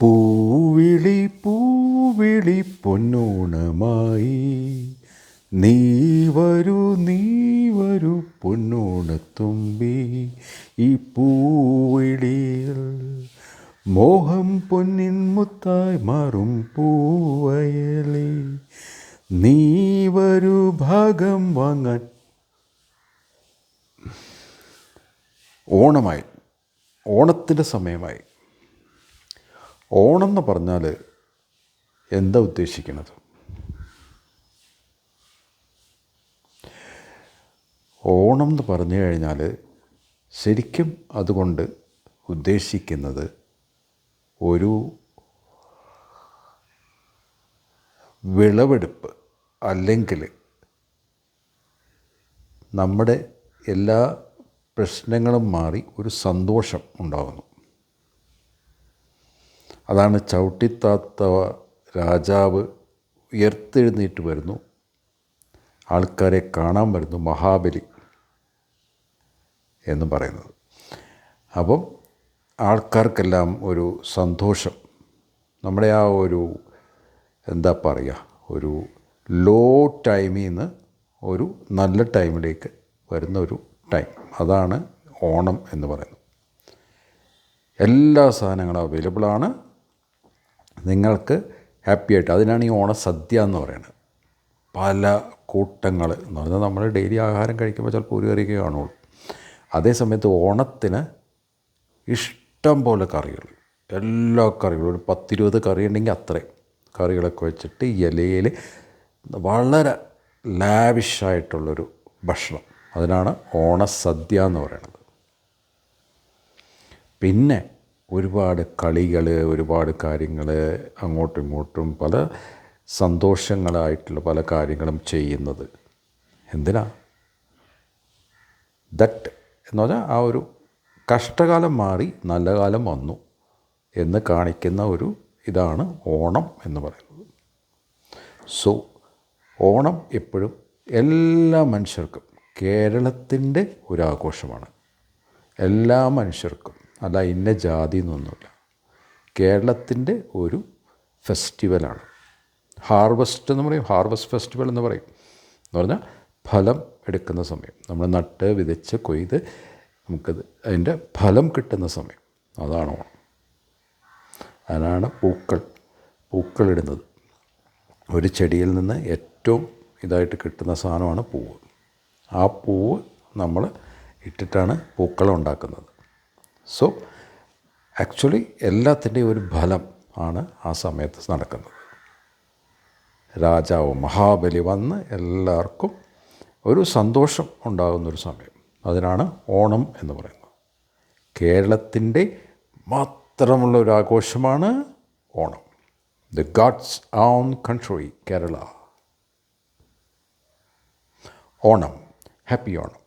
പൂവിളി പൂവിളി പൊന്നോണമായി നീ വരൂ പൊന്നോണത്തുമ്പി. ഈ പൂവിളിയിൽ മോഹം പൊന്നിൻ മുത്തായി മാറും പൂവയലേ, നീ വരൂ ഭാഗം വാങ്ങാൻ. ഓണമായി, ഓണത്തിൻ്റെ സമയമായി. ഓണം എന്ന് പറഞ്ഞാൽ എന്താ ഉദ്ദേശിക്കുന്നത്? ഓണം എന്ന് പറഞ്ഞു കഴിഞ്ഞാൽ ശരിക്കും അതുകൊണ്ട് ഉദ്ദേശിക്കുന്നത് ഒരു വിളവെടുപ്പ്, അല്ലെങ്കിൽ നമ്മുടെ എല്ലാ പ്രശ്നങ്ങളും മാറി ഒരു സന്തോഷം ഉണ്ടാകുന്നു. അതാണ് ചവിട്ടിത്താത്ത രാജാവ് ഉയർത്തെഴുന്നേറ്റ് വരുന്നു, ആൾക്കാരെ കാണാൻ വരുന്നു, മഹാബലി എന്ന് പറയുന്നത്. അപ്പം ആൾക്കാർക്കെല്ലാം ഒരു സന്തോഷം, നമ്മുടെ ആ ഒരു എന്താ പറയുക, ഒരു ലോ ടൈമിൽ നിന്ന് ഒരു നല്ല ടൈമിലേക്ക് വരുന്ന ഒരു ടൈം, അതാണ് ഓണം എന്ന് പറയുന്നത്. എല്ലാ സാധനങ്ങളും അവൈലബിളാണ്, നിങ്ങൾക്ക് ഹാപ്പി ആയിട്ട്. അതിനാണ് ഈ ഓണസദ്യ എന്ന് പറയുന്നത്. പല കൂട്ടങ്ങൾ എന്ന് പറഞ്ഞാൽ നമ്മൾ ഡെയിലി ആഹാരം കഴിക്കുമ്പോൾ ചിലപ്പോൾ ഒരു കറിയൊക്കെ കാണുള്ളൂ. അതേസമയത്ത് ഓണത്തിന് ഇഷ്ടം പോലെ കറികൾ, എല്ലാ കറികളും, ഒരു 10-20 കറി ഉണ്ടെങ്കിൽ അത്രയും കറികളൊക്കെ വെച്ചിട്ട് ഇലയിൽ വളരെ ലാവിഷായിട്ടുള്ളൊരു ഭക്ഷണം, അതിനാണ് ഓണസദ്യ എന്ന് പറയുന്നത്. പിന്നെ ഒരുപാട് കളികൾ, ഒരുപാട് കാര്യങ്ങൾ, അങ്ങോട്ടും ഇങ്ങോട്ടും പല സന്തോഷങ്ങളായിട്ടുള്ള പല കാര്യങ്ങളും ചെയ്യുന്നത് എന്തിനാ? ദറ്റ് എന്ന് പറഞ്ഞാൽ ആ ഒരു കഷ്ടകാലം മാറി നല്ല കാലം വന്നു എന്ന് കാണിക്കുന്ന ഒരു ഇതാണ് ഓണം എന്ന് പറയുന്നത്. സോ ഓണം എപ്പോഴും എല്ലാ മനുഷ്യർക്കും, കേരളത്തിൻ്റെ ഒരാഘോഷമാണ്. എല്ലാ മനുഷ്യർക്കും, അല്ല ഇന്ന ജാതി എന്നൊന്നുമില്ല, കേരളത്തിൻ്റെ ഒരു ഫെസ്റ്റിവലാണ്. ഹാർവസ്റ്റ് എന്ന് പറയും, ഹാർവസ്റ്റ് ഫെസ്റ്റിവൽ എന്ന് പറയും. എന്ന് പറഞ്ഞാൽ ഫലം എടുക്കുന്ന സമയം, നമ്മൾ നട്ട് വിതച്ച് കൊയ്ത് നമുക്കത് അതിൻ്റെ ഫലം കിട്ടുന്ന സമയം, അതാണ് ഓണം. അതിനാണ് പൂക്കളിടുന്നത്. ഒരു ചെടിയിൽ നിന്ന് ഏറ്റവും ഇതായിട്ട് കിട്ടുന്ന സാധനമാണ് പൂവ്. ആ പൂവ് നമ്മൾ ഇട്ടിട്ടാണ് പൂക്കളം ഉണ്ടാക്കുന്നത്. സോ ആക്ച്വലി എല്ലാത്തിൻ്റെയും ഒരു ഫലം ആണ് ആ സമയത്ത് നടക്കുന്നത്. രാജാവ് മഹാബലി വന്ന് എല്ലാവർക്കും ഒരു സന്തോഷം ഉണ്ടാകുന്നൊരു സമയം, അതിനാണ് ഓണം എന്ന് പറയുന്നത്. കേരളത്തിൻ്റെ മാത്രമുള്ള ഒരു ആഘോഷമാണ് Onam. The God's own country Kerala. Onam, happy Onam.